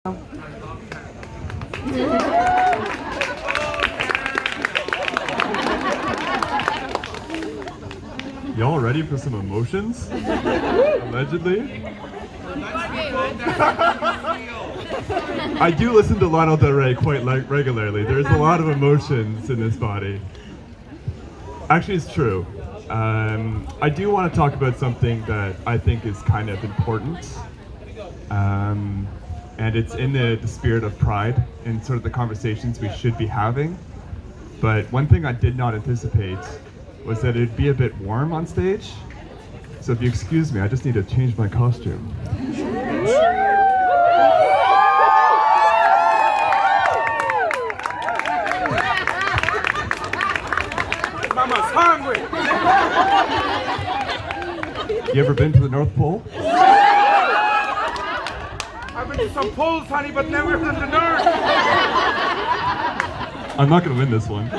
Y'all ready for some emotions? Allegedly? I do listen to Lana Del Rey quite regularly. There's a lot of emotions in this body. Actually, it's true. I do want to talk about something that I think is kind of important. And it's in the spirit of pride and sort of the conversations we should be having. But one thing I did not anticipate was that it'd be a bit warm on stage. So if you excuse me, I just need to change my costume. Mama's hungry! You ever been to the North Pole? I've been to some poles, honey, but never to the north! I'm not gonna win this one.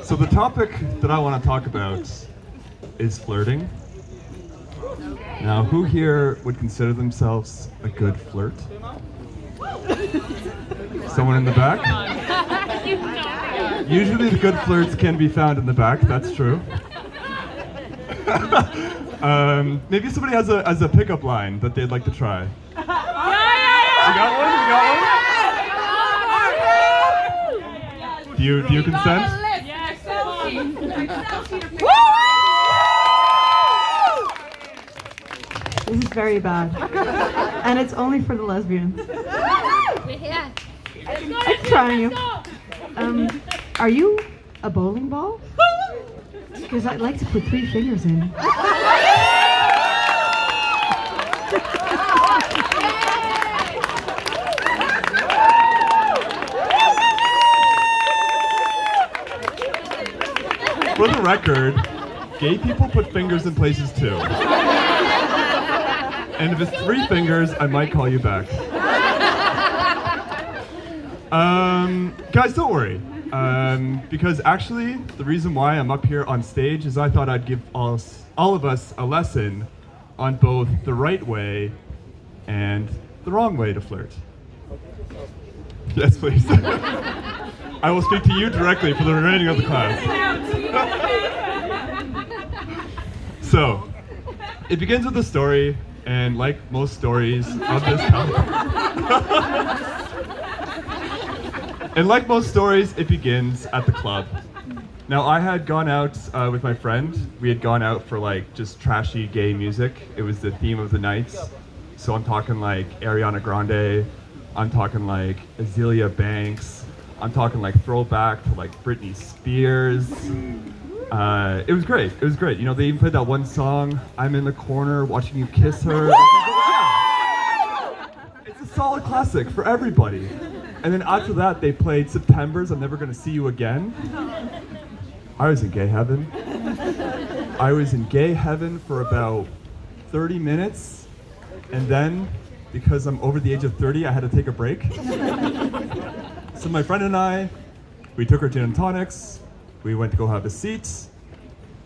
So the topic that I want to talk about is flirting. Now, who here would consider themselves a good flirt? Someone in the back? Usually the good flirts can be found in the back, that's true. Maybe somebody has a pickup line that they'd like to try. You got one? You got one? Do you consent? This is very bad. And it's only for the lesbians. I'm trying you. Are you a bowling ball? Because I'd like to put 3 fingers in. For the record, gay people put fingers in places too. And if it's 3 fingers, I might call you back. Guys, don't worry. Because actually, the reason why I'm up here on stage is I thought I'd give all of us a lesson on both the right way and the wrong way to flirt. Yes, please. I will speak to you directly for the remaining of the class. So, it begins with a story, and like most stories of this and like most stories, it begins at the club. Now, I had gone out with my friend. We had gone out for like just trashy gay music. It was the theme of the night. So I'm talking like Ariana Grande. I'm talking like Azealia Banks. I'm talking like throwback to like Britney Spears. It was great. It was great. You know, they even played that one song, "I'm in the corner watching you kiss her." It's a solid classic for everybody. And then after that, they played September's "I'm Never Gonna See You Again." I was in gay heaven. I was in gay heaven for about 30 minutes. And then, because I'm over the age of 30, I had to take a break. So my friend and I, we took our gin and tonics. We went to go have a seat.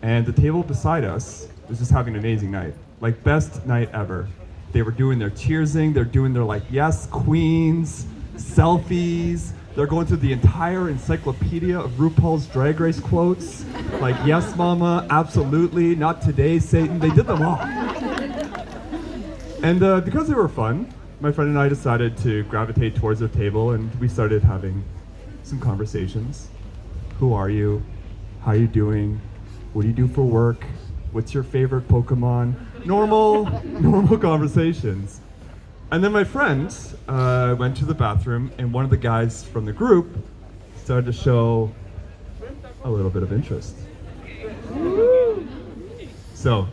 And the table beside us was just having an amazing night. Like, best night ever. They were doing their cheersing. They're doing their like, yes, queens, selfies. They're going through the entire encyclopedia of RuPaul's Drag Race quotes. Like, yes, mama, absolutely, not today, Satan. They did them all. And because they were fun, my friend and I decided to gravitate towards their table, and we started having some conversations. Who are you? How are you doing? What do you do for work? What's your favorite Pokemon? Normal conversations. And then my friend went to the bathroom, and one of the guys from the group started to show a little bit of interest. So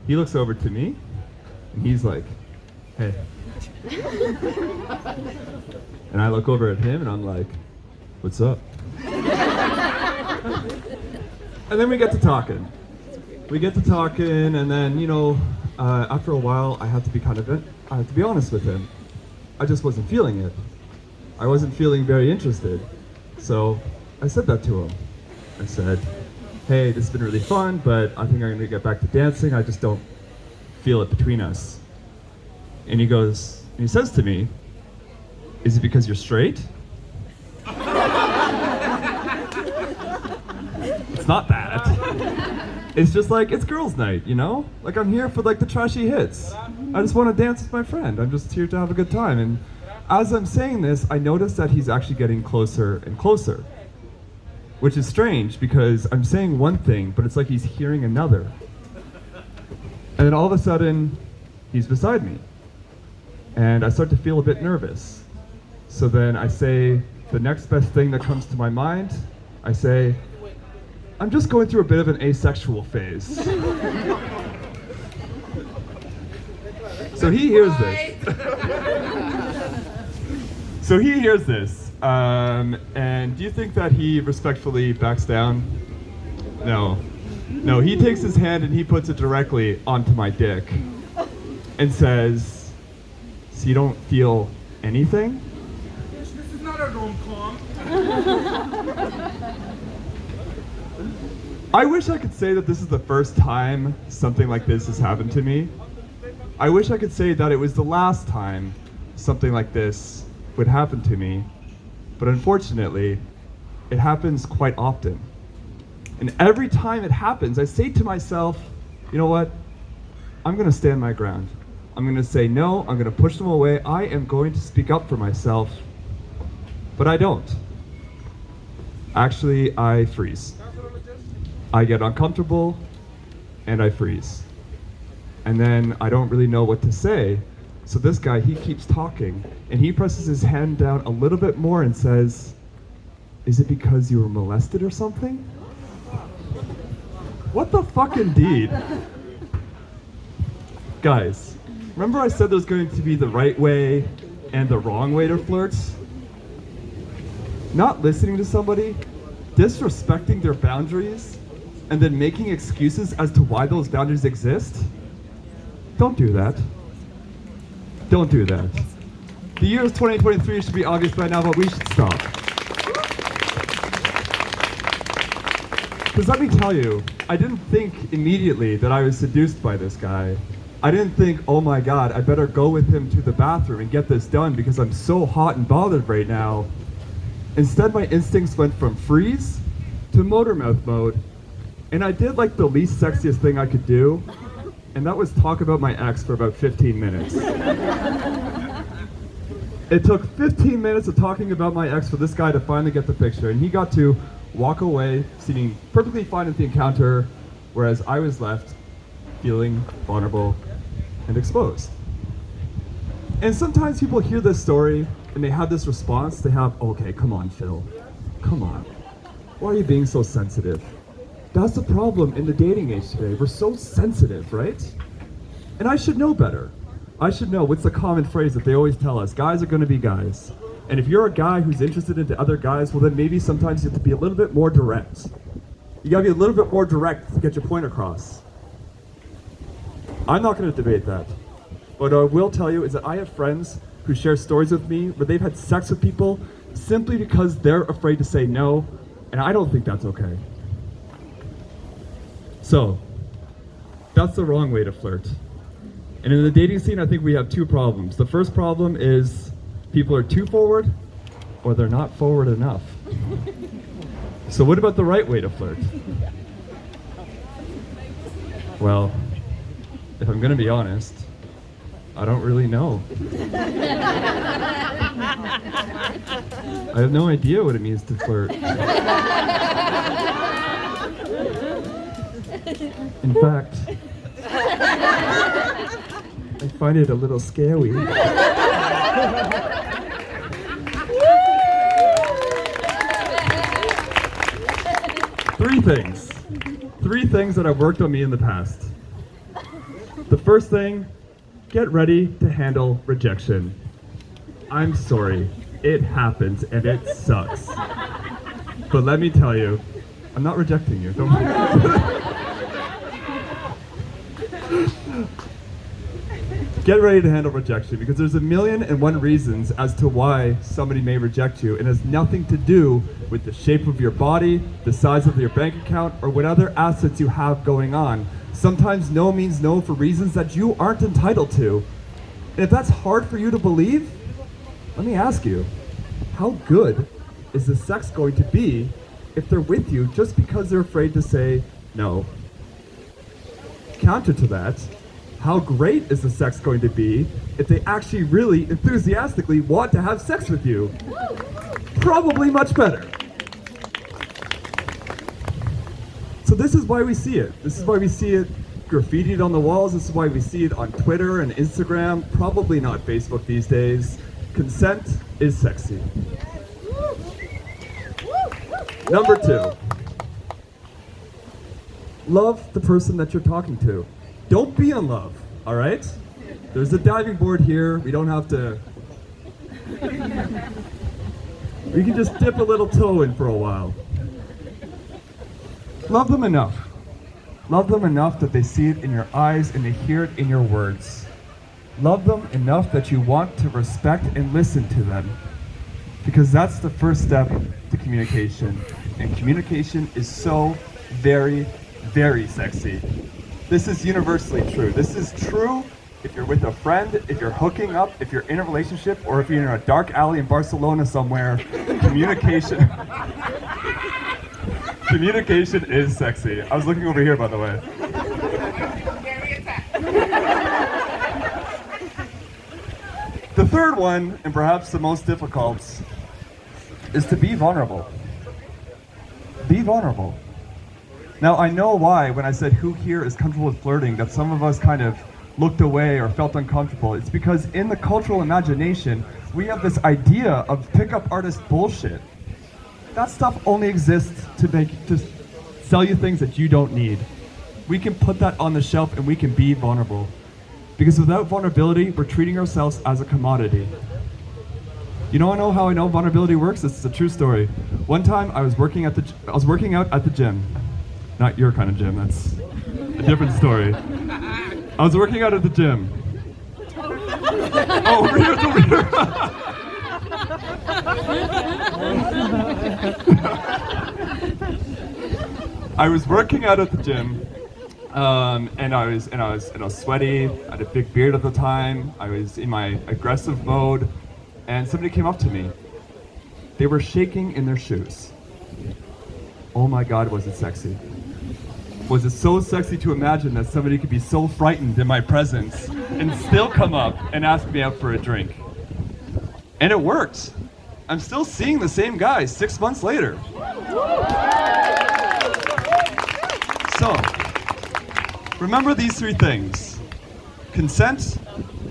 he looks over to me, and he's like, "Hey." And I look over at him, and I'm like, "What's up?" And then we get to talking. And then, you know, after a while, I have to be honest with him. I just wasn't feeling it. I wasn't feeling very interested. So I said that to him. I said, "Hey, this has been really fun, but I think I'm gonna get back to dancing. I just don't feel it between us." And he says to me, "Is it because you're straight?" It's not that. It's just like, it's girls' night, you know? Like, I'm here for like the trashy hits. I just want to dance with my friend. I'm just here to have a good time. And as I'm saying this, I notice that he's actually getting closer and closer, which is strange because I'm saying one thing, but it's like he's hearing another. And then all of a sudden, he's beside me. And I start to feel a bit nervous. So then I say the next best thing that comes to my mind. I say, "I'm just going through a bit of an asexual phase." So he hears this. And do you think that he respectfully backs down? No. No, he takes his hand and he puts it directly onto my dick and says, "So you don't feel anything?" This is not a rom-com. I wish I could say that this is the first time something like this has happened to me. I wish I could say that it was the last time something like this would happen to me. But unfortunately, it happens quite often. And every time it happens, I say to myself, you know what? I'm gonna stand my ground. I'm gonna say no, I'm gonna push them away. I am going to speak up for myself. But I don't. Actually, I freeze. I get uncomfortable and I freeze. And then I don't really know what to say. So this guy, he keeps talking and he presses his hand down a little bit more and says, "Is it because you were molested or something?" What the fuck indeed? Guys, remember I said there's going to be the right way and the wrong way to flirt? Not listening to somebody, disrespecting their boundaries, and then making excuses as to why those boundaries exist? Don't do that. Don't do that. The year is 2023, should be obvious by now, but we should stop. Because let me tell you, I didn't think immediately that I was seduced by this guy. I didn't think, oh my God, I better go with him to the bathroom and get this done because I'm so hot and bothered right now. Instead, my instincts went from freeze to motor mouth mode. And I did like the least sexiest thing I could do, and that was talk about my ex for about 15 minutes. It took 15 minutes of talking about my ex for this guy to finally get the picture, and he got to walk away seeming perfectly fine at the encounter, whereas I was left feeling vulnerable and exposed. And sometimes people hear this story and they have this response. They have, "Okay, come on, Phil. Come on. Why are you being so sensitive?" That's the problem in the dating age today. We're so sensitive, right? And I should know better. I should know what's the common phrase that they always tell us. Guys are gonna be guys. And if you're a guy who's interested into other guys, well then maybe sometimes you have to be a little bit more direct. You gotta be a little bit more direct to get your point across. I'm not gonna debate that. What I will tell you is that I have friends who share stories with me where they've had sex with people simply because they're afraid to say no, and I don't think that's okay. So, that's the wrong way to flirt. And in the dating scene, I think we have two problems. The first problem is people are too forward or they're not forward enough. So what about the right way to flirt? Well, if I'm gonna be honest, I don't really know. I have no idea what it means to flirt. In fact, I find it a little scary. Three things that have worked on me in the past. The first thing, get ready to handle rejection. I'm sorry, it happens and it sucks. But let me tell you, I'm not rejecting you, don't worry. Get ready to handle rejection because there's 1,000,001 reasons as to why somebody may reject you. It has nothing to do with the shape of your body, the size of your bank account, or what other assets you have going on. Sometimes no means no for reasons that you aren't entitled to. And if that's hard for you to believe, let me ask you, how good is the sex going to be if they're with you just because they're afraid to say no? Counter to that, how great is the sex going to be if they actually really enthusiastically want to have sex with you? Probably much better. So this is why we see it. This is why we see it graffitied on the walls. This is why we see it on Twitter and Instagram. Probably not Facebook these days. Consent is sexy. Number 2. Love the person that you're talking to. Don't be in love, all right? There's a diving board here. We don't have to... We can just dip a little toe in for a while. Love them enough. Love them enough that they see it in your eyes and they hear it in your words. Love them enough that you want to respect and listen to them. Because that's the first step to communication. And communication is so very, very sexy. This is universally true. This is true if you're with a friend, if you're hooking up, if you're in a relationship, or if you're in a dark alley in Barcelona somewhere. Communication. Communication is sexy. I was looking over here, by the way. The third one, and perhaps the most difficult, is to be vulnerable. Be vulnerable. Now, I know why, when I said who here is comfortable with flirting, that some of us kind of looked away or felt uncomfortable. It's because in the cultural imagination, we have this idea of pickup artist bullshit. That stuff only exists to sell you things that you don't need. We can put that on the shelf and we can be vulnerable. Because without vulnerability, we're treating ourselves as a commodity. You know how I know vulnerability works? This is a true story. One time I was working out at the gym. Not your kind of gym, that's a different story. I was working out at the gym. Oh, over here, it's over here. I was working out at the gym, and I was sweaty. I had a big beard at the time. I was in my aggressive mode, and somebody came up to me. They were shaking in their shoes. Oh my God, was it sexy? Was it so sexy to imagine that somebody could be so frightened in my presence and still come up and ask me out for a drink? And it worked. I'm still seeing the same guy 6 months later. So, remember these 3 things: consent,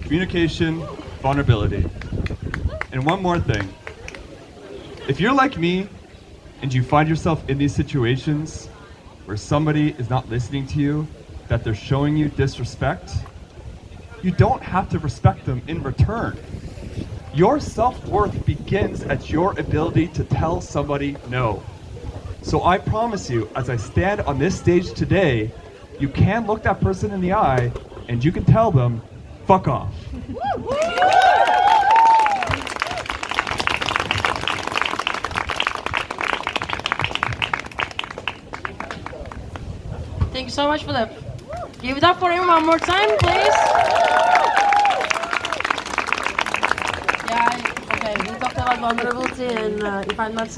communication, vulnerability. And one more thing. If you're like me and you find yourself in these situations where somebody is not listening to you, that they're showing you disrespect, you don't have to respect them in return. Your self-worth begins at your ability to tell somebody no. So I promise you, as I stand on this stage today, you can look that person in the eye and you can tell them, fuck off. Thank you so much for that. Give it up for him one more time, please. Yeah, okay, we talked about vulnerability, and if I'm not